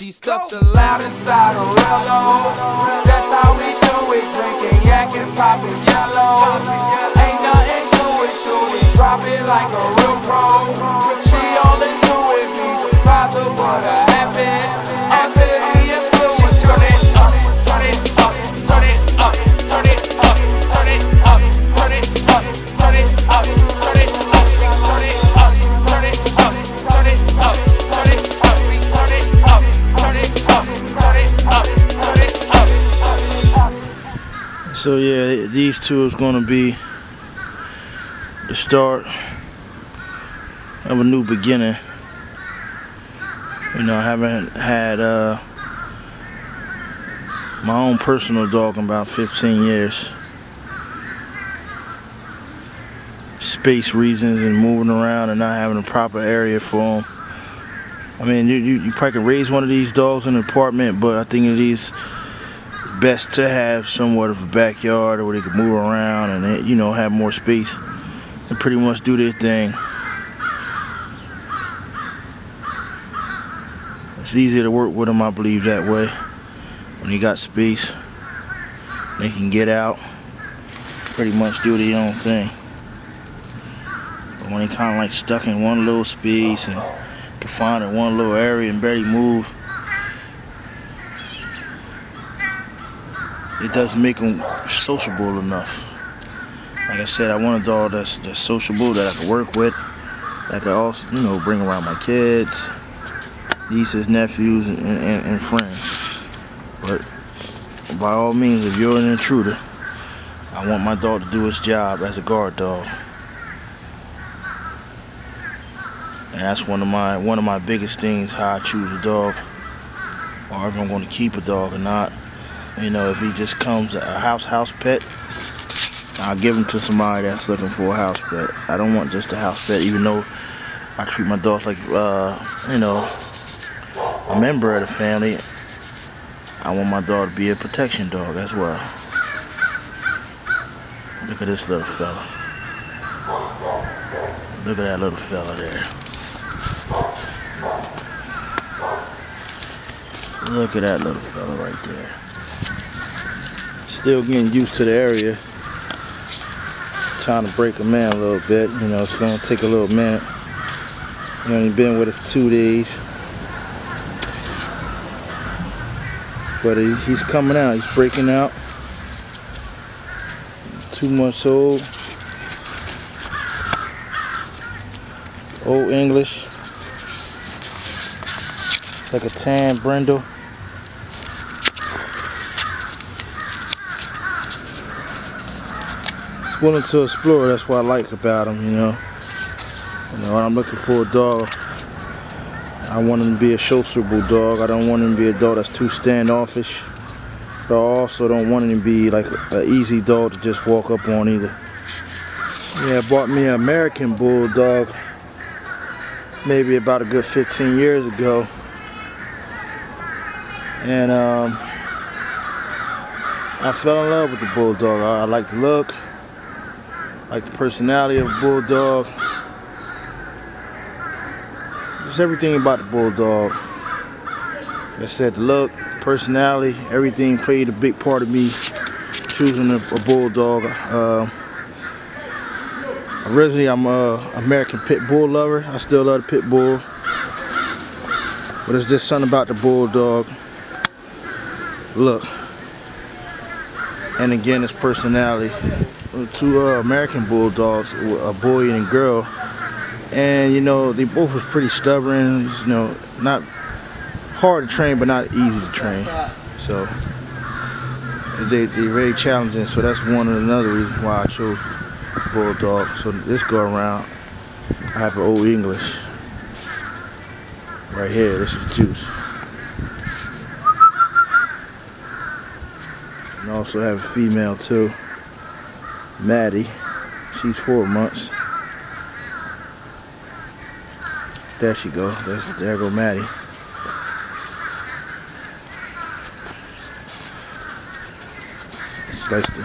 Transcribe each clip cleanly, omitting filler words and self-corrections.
She stuffed the loud inside a real low. That's how we do it, drinking yak and popping yellows. Ain't nothing to it, shoot it, drop it like a real pro. She all into it, be surprised at what'll happen. Under the influence, turn it up, turn it up, turn it up, turn it up, turn it up, turn it up, turn it up, turn it up, turn it up, turn it up, turn it up, turn it up, turn it up, turn it up, turn it up, turn it up. So yeah, these two is gonna be the start of a new beginning. You know, I haven't had my own personal dog in about 15 years. Space reasons and moving around and not having a proper area for them. I mean, you probably can raise one of these dogs in an apartment, but I think it is best to have somewhat of a backyard where they can move around and, you know, have more space and pretty much do their thing. It's easier to work with them, I believe, that way. When you got space, they can get out, pretty much do their own thing. But when they kind of like stuck in one little space and confined in one little area and barely move, it doesn't make them sociable enough. Like I said, I want a dog that's sociable, that I can work with, that I can also, you know, bring around my kids, nieces, nephews, and friends. But by all means, if you're an intruder, I want my dog to do its job as a guard dog. And that's one of my biggest things, how I choose a dog, or if I'm going to keep a dog or not. You know, if he just comes a house pet, I'll give him to somebody that's looking for a house pet. I don't want just a house pet, even though I treat my dogs like, you know, a member of the family. I want my dog to be a protection dog as well. Look at this little fella. Look at that little fella there. Look at that little fella right there. Still getting used to the area. Trying to break him in a little bit. You know, it's gonna take a little minute. He only been with us 2 days. But he's coming out, he's breaking out. 2 months old. Old English. It's like a tan brindle. He's willing to explore, that's what I like about him, you know. When I'm looking for a dog, I want him to be a sociable dog. I don't want him to be a dog that's too standoffish. But I also don't want him to be like an easy dog to just walk up on either. Yeah, I bought me an American Bulldog maybe about a good 15 years ago. And I fell in love with the Bulldog. I like the look, like the personality of a Bulldog. Just everything about the Bulldog. Like I said, the look, personality, everything played a big part of me choosing a Bulldog. Originally, I'm an American Pit Bull lover. I still love the Pit Bull. But it's just something about the Bulldog look. And again, his personality. 2 American Bulldogs, a boy and a girl. And you know, they both was pretty stubborn, you know, not hard to train, but not easy to train. So they're very challenging. So that's another reason why I chose Bulldog. So this go around, I have an Old English right here. This is Juice. And I also have a female too, Maddie. She's 4 months. There she go. There go Maddie. She likes to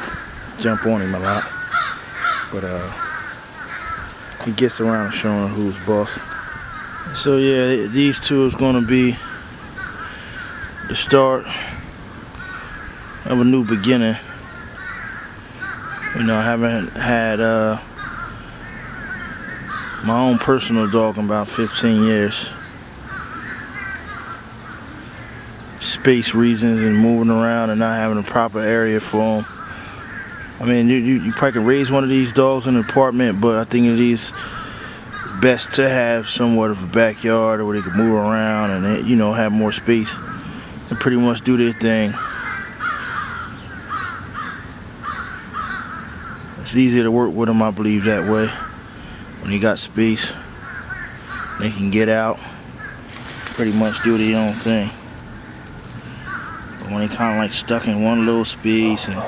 jump on him a lot, but he gets around showing who's boss. So yeah, these two is gonna be the start of a new beginning. You know, I haven't had my own personal dog in about 15 years. Space reasons and moving around and not having a proper area for them. I mean, you probably can raise one of these dogs in an apartment, but I think it is best to have somewhat of a backyard where they can move around and, you know, have more space and pretty much do their thing. It's easier to work with them, I believe, that way. When you got space, they can get out, pretty much do their own thing. But when they kind of like stuck in one little space and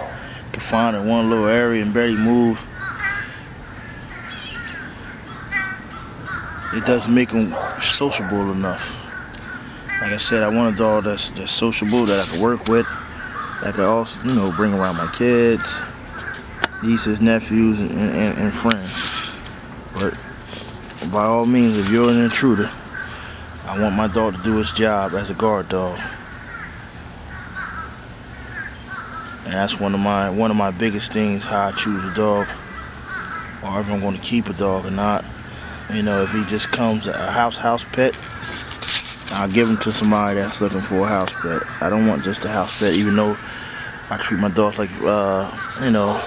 confined in one little area and barely move, it doesn't make them sociable enough. Like I said, I want a dog that's sociable, that I can work with, that I can also, you know, bring around my kids, nieces, nephews, and friends. But by all means, if you're an intruder, I want my dog to do his job as a guard dog. And that's one of my biggest things, how I choose a dog, or if I'm going to keep a dog or not. You know, if he just comes a house pet, I'll give him to somebody that's looking for a house pet. I don't want just a house pet, even though I treat my dogs like, you know,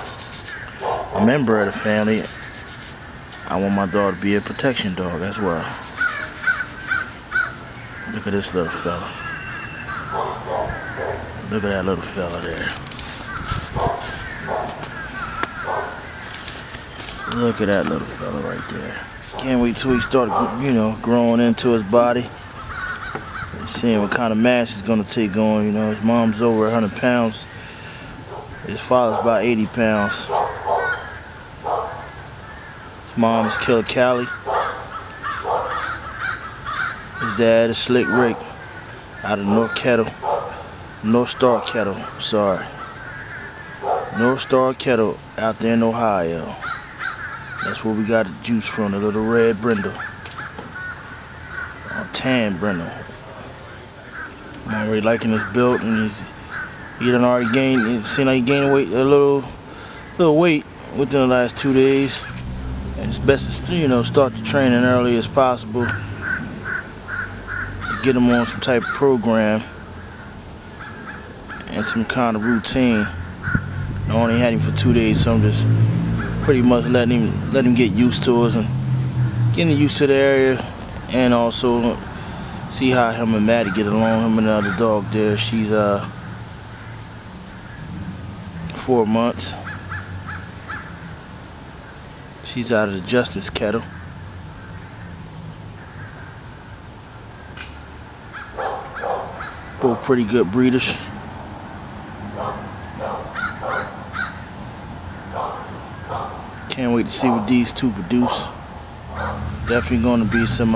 a member of the family. I want my dog to be a protection dog as well. Look at this little fella. Look at that little fella there. Look at that little fella right there. Can't wait till he started, you know, growing into his body. Seeing what kind of mass he's gonna take on. You know, his mom's over 100 pounds. His father's about 80 pounds. His mom is Killer Callie. His dad is Slick Rick out of North Star Kettle. Sorry. North Star Kettle out there in Ohio. That's where we got the juice from, the little red brindle. Tan brindle. I'm already liking his build, and he done already gained, it seemed like he gained weight, a little weight within the last 2 days. And it's best to, you know, start the training early as possible to get him on some type of program and some kind of routine. I only had him for 2 days, so I'm just pretty much letting him get used to us and getting used to the area, and also see how him and Maddie get along. Him and the other dog there, she's 4 months. She's out of the Justice Kettle. Both pretty good breeders. Can't wait to see what these two produce. Definitely going to be some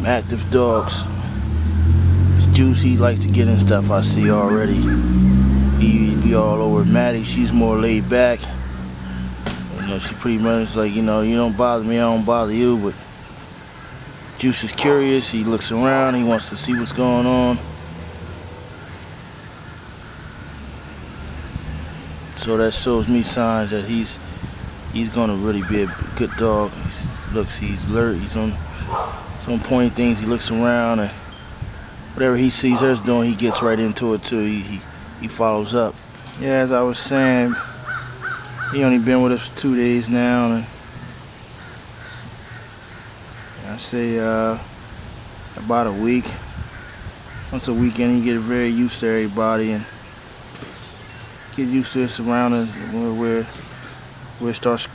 active dogs. Juice, he likes to get in stuff, I see already. He be all over Maddie. She's more laid back. You know, she pretty much like, you know, you don't bother me, I don't bother you. But Juice is curious. He looks around. He wants to see what's going on. So that shows me signs that he's gonna really be a good dog. He's alert. He's on point things. He looks around, and whatever he sees us doing, he gets right into it too. He follows up. Yeah, as I was saying, he only been with us for 2 days now, and I say about a week. Once a weekend, he gets very used to everybody and get used to his surroundings. Where starts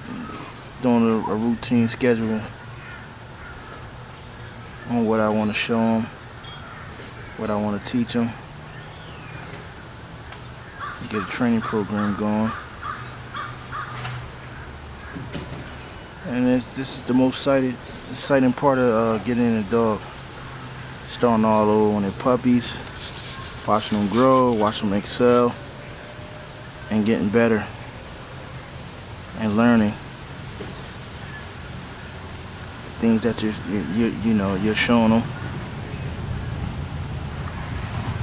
doing a routine schedule on what I want to show him, what I want to teach him. Get a training program going. And this is the most exciting part of getting a dog. Starting all over when they're puppies, watching them grow, watching them excel, and getting better and learning things that you're showing them.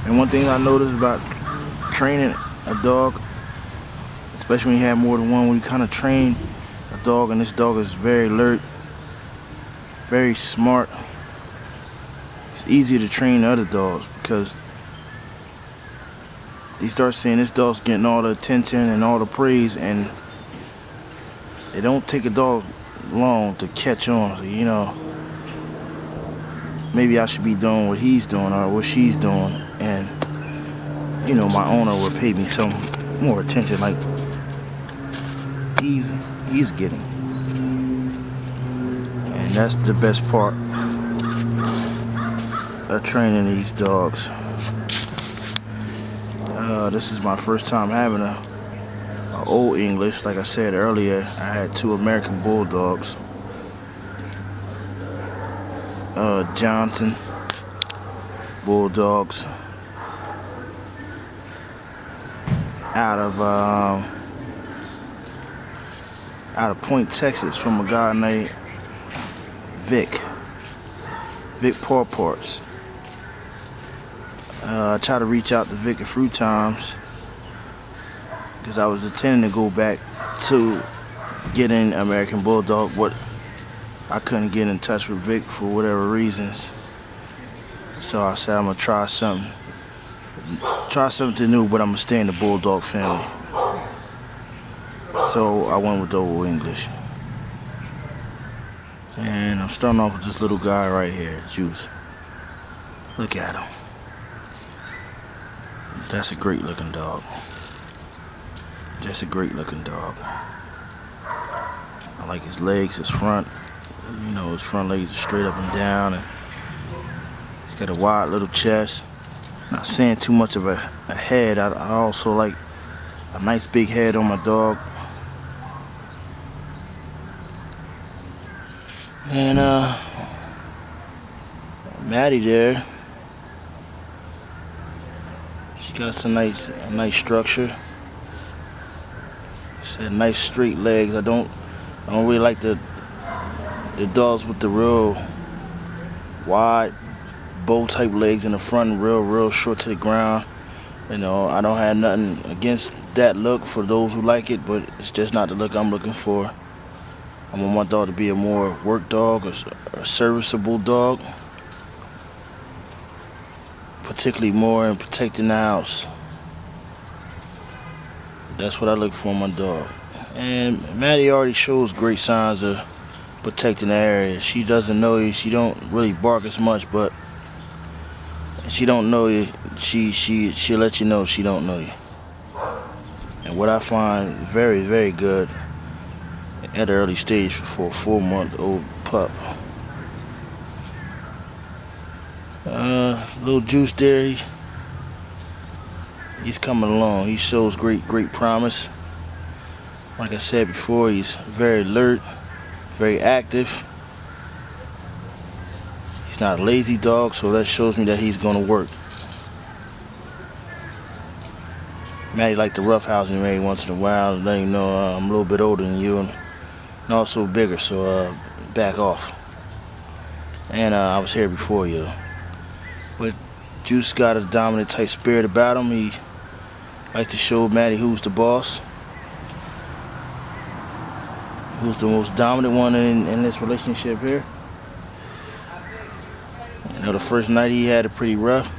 And one thing I noticed about training a dog, especially when you have more than one, when you kind of train a dog, and this dog is very alert, very smart, it's easier to train other dogs because they start seeing this dog's getting all the attention and all the praise, and it don't take a dog long to catch on. So, you know, maybe I should be doing what he's doing or what she's doing, and you know, my owner would pay me some more attention like he's getting. And that's the best part of training these dogs. This is my first time having a Old English. Like I said earlier, I had 2 American Bulldogs. Johnson Bulldogs out of Point, Texas, from a guy named Vic Paw Parts. I tried to reach out to Vic a few times because I was intending to go back to getting American Bulldog, but I couldn't get in touch with Vic for whatever reasons. So I said I'm gonna try something new, but I'm gonna stay in the Bulldog family. So I went with the Old English. And I'm starting off with this little guy right here, Juice. Look at him. That's a great looking dog. Just a great looking dog. I like his legs, his front. You know, his front legs are straight up and down, and he's got a wide little chest. Not saying too much of a head. I also like a nice big head on my dog. And Maddie there, she got some nice structure. Said nice straight legs. I don't really like the dogs with the real wide bow type legs in the front, real short to the ground. You know, I don't have nothing against that look for those who like it, but it's just not the look I'm looking for. I want my dog to be a more work dog, a serviceable dog, particularly more in protecting the house. That's what I look for in my dog. And Maddie already shows great signs of protecting the area. She doesn't know you. She don't really bark as much, but she don't know you. She'll let you know she don't know you. And what I find very, very good at an early stage for a 4-month-old pup. Little Juice there, he's coming along. He shows great promise. Like I said before, he's very alert, very active. He's not a lazy dog, so that shows me that he's gonna work. Maddie like to roughhousing me every once in a while, let him know I'm a little bit older than you and also bigger, so back off. And I was here before you. But Juice got a dominant type spirit about him. He like to show Maddie who's the boss, who's the most dominant one in this relationship here. You know, the first night he had it pretty rough.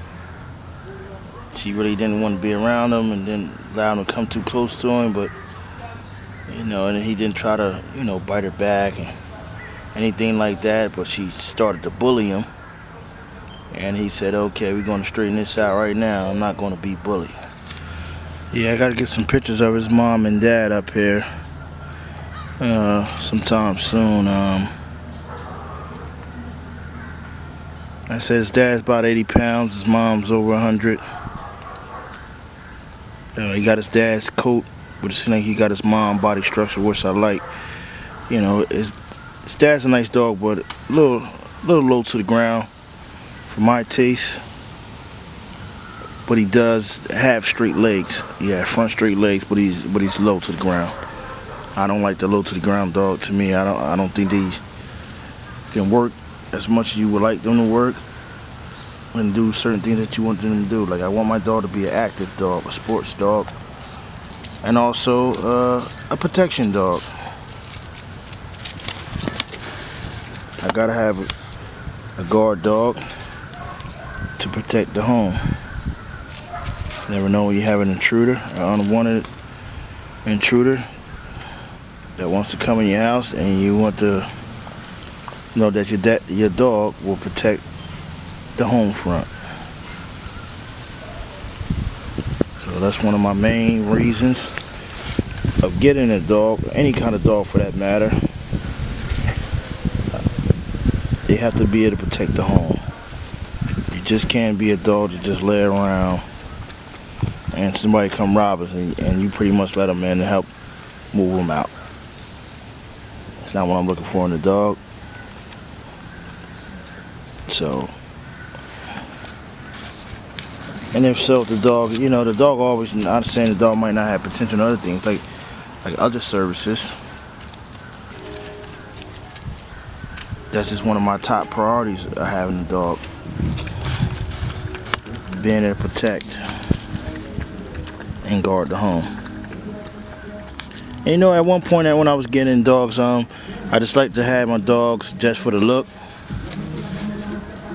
She really didn't want to be around him and didn't allow him to come too close to him, but you know, and he didn't try to, you know, bite her back and anything like that, but she started to bully him. And he said, okay, we're going to straighten this out right now. I'm not going to be bullied. Yeah, I got to get some pictures of his mom and dad up here sometime soon. I said his dad's about 80 pounds, his mom's over 100. He got his dad's coat, but it seems like he got his mom's body structure, which I like. You know, his dad's a nice dog, but a little low to the ground for my taste. But he does have straight legs. Yeah, front straight legs, but he's low to the ground. I don't like the low to the ground dog. To me, I don't think they can work as much as you would like them to work. and do certain things that you want them to do. Like I want my dog to be an active dog, a sports dog, and also a protection dog. I gotta have a guard dog to protect the home. Never know when you have an intruder, an unwanted intruder that wants to come in your house, and you want to know that your dog will protect the home front. So that's one of my main reasons of getting a dog, any kind of dog for that matter. They have to be able to protect the home. You just can't be a dog that just lay around and somebody come rob us and you pretty much let them in and help move them out. It's not what I'm looking for in a dog. So, and if so, the dog, you know, the dog always, I'm saying the dog might not have potential in other things, like other services. That's just one of my top priorities of having a dog. Being able to protect and guard the home. And you know, at one point when I was getting dogs, I just like to have my dogs just for the look.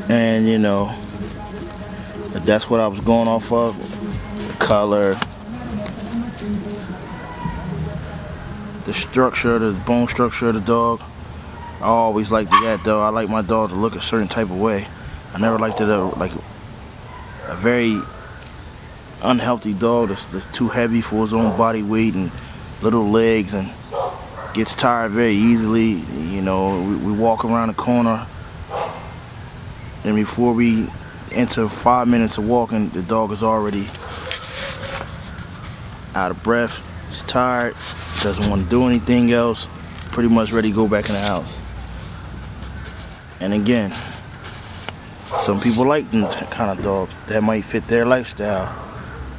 And you know, that's what I was going off of. The color, the structure, the bone structure of the dog. I always liked that dog. I like my dog to look a certain type of way. I never liked it like a very unhealthy dog that's too heavy for his own body weight and little legs and gets tired very easily. You know, we walk around the corner, and before we enter 5 minutes of walking, the dog is already out of breath, he's tired, doesn't want to do anything else, pretty much ready to go back in the house. And again, some people like them kind of dogs that might fit their lifestyle,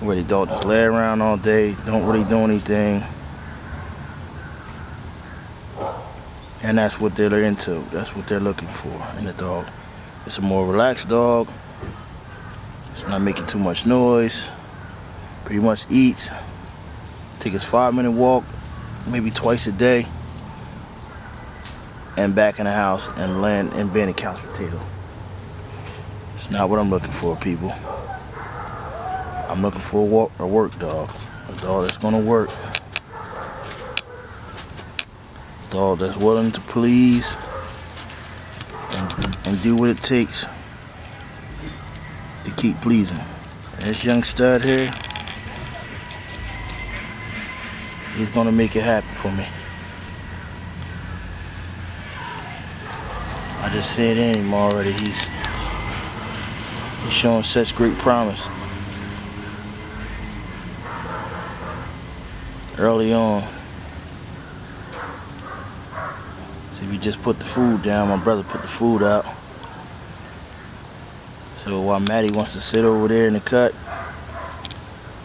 where the dog just lay around all day, don't really do anything. And that's what they're into. That's what they're looking for in a dog. It's a more relaxed dog. It's not making too much noise. Pretty much eats. Take his 5-minute walk, maybe twice a day, and back in the house and land and bed and couch potato. It's not what I'm looking for, people. I'm looking for a work dog. A dog that's gonna work. A dog that's willing to please and do what it takes to keep pleasing. And this young stud here, he's gonna make it happen for me. I just said in him already. He's showing such great promise. Early on. See, we just put the food down. My brother put the food out. So while Maddie wants to sit over there in the cut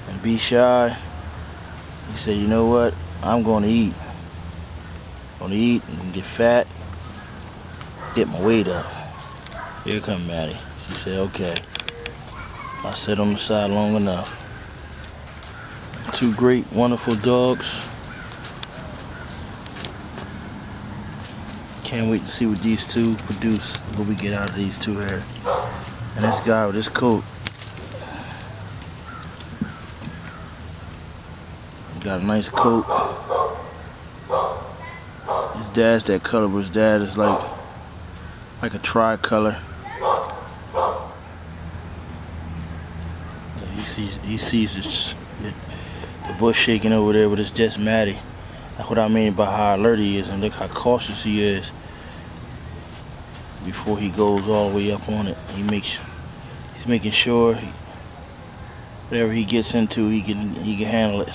and be shy, he said, you know what? I'm going to eat. I'm going to eat and get fat, get my weight up. Here come Maddie. She said, okay. I sat on the side long enough. Two great, wonderful dogs. Can't wait to see what these two produce, what we get out of these two here. And this guy with this coat, he got a nice coat. His dad's that color, but his dad is like a tri-color. He sees the bush shaking over there, but it's just Maddie. That's what I mean by how alert he is, and look how cautious he is before he goes all the way up on it. He's making sure whatever he gets into, he can handle it,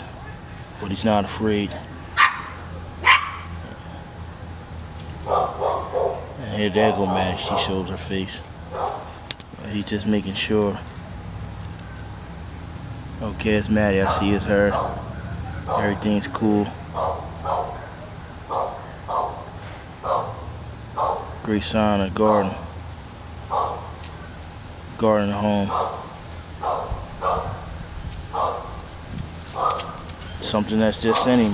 but he's not afraid. And here, there go Maddie. She shows her face. He's just making sure. Okay, it's Maddie. I see it's her. Everything's cool. Great sign of garden. guarding the home. Something that's just in him.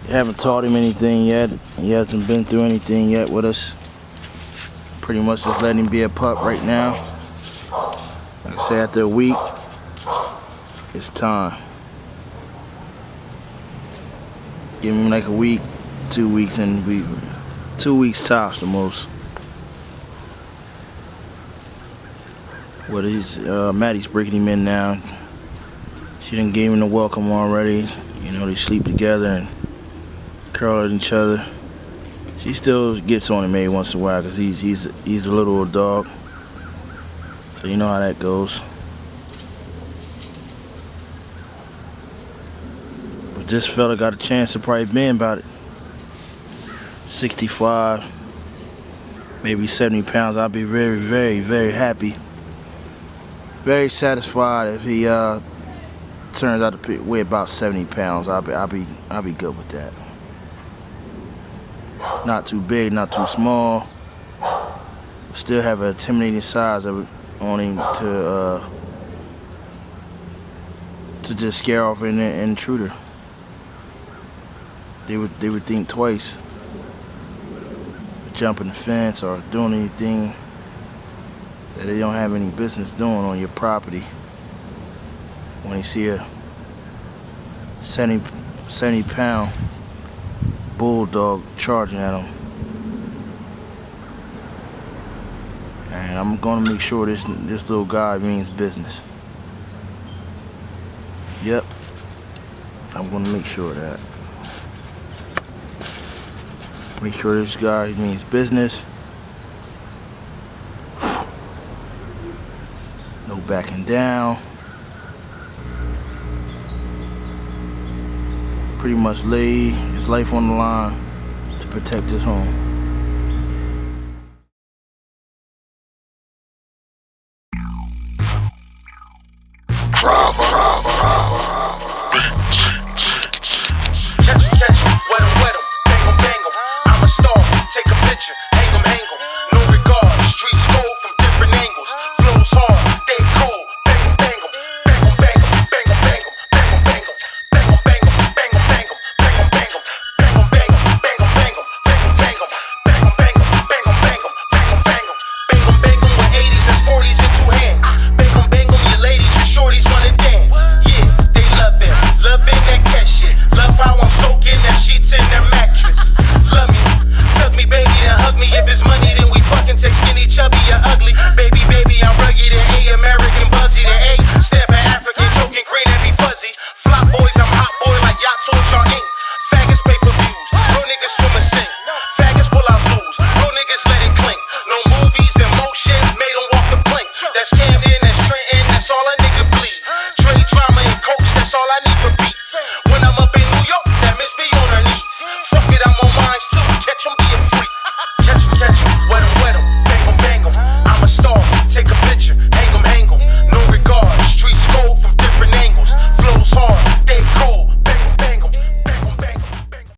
He haven't taught him anything yet. He hasn't been through anything yet with us. Pretty much just letting him be a pup right now. Like I say, after a week, it's time. Give him like a week, 2 weeks, and 2 weeks tops the most. What is Maddie's breaking him in now. She done gave him the welcome already. You know, they sleep together and curl at each other. She still gets on him every once in a while because he's a little old dog. So you know how that goes. But this fella got a chance to probably been about 65, maybe 70 pounds. I'll be very, very, very happy. Very satisfied if he turns out to weigh about 70 pounds. I'll be good with that. Not too big, not too small. Still have an intimidating size on him to just scare off an intruder. They would think twice, jumping the fence or doing anything that they don't have any business doing on your property. When you see a 70-pound Bulldog charging at them. And I'm gonna make sure this little guy means business. Yep, I'm gonna make sure of that. Make sure this guy means business. No backing down. Pretty much lay his life on the line to protect his home.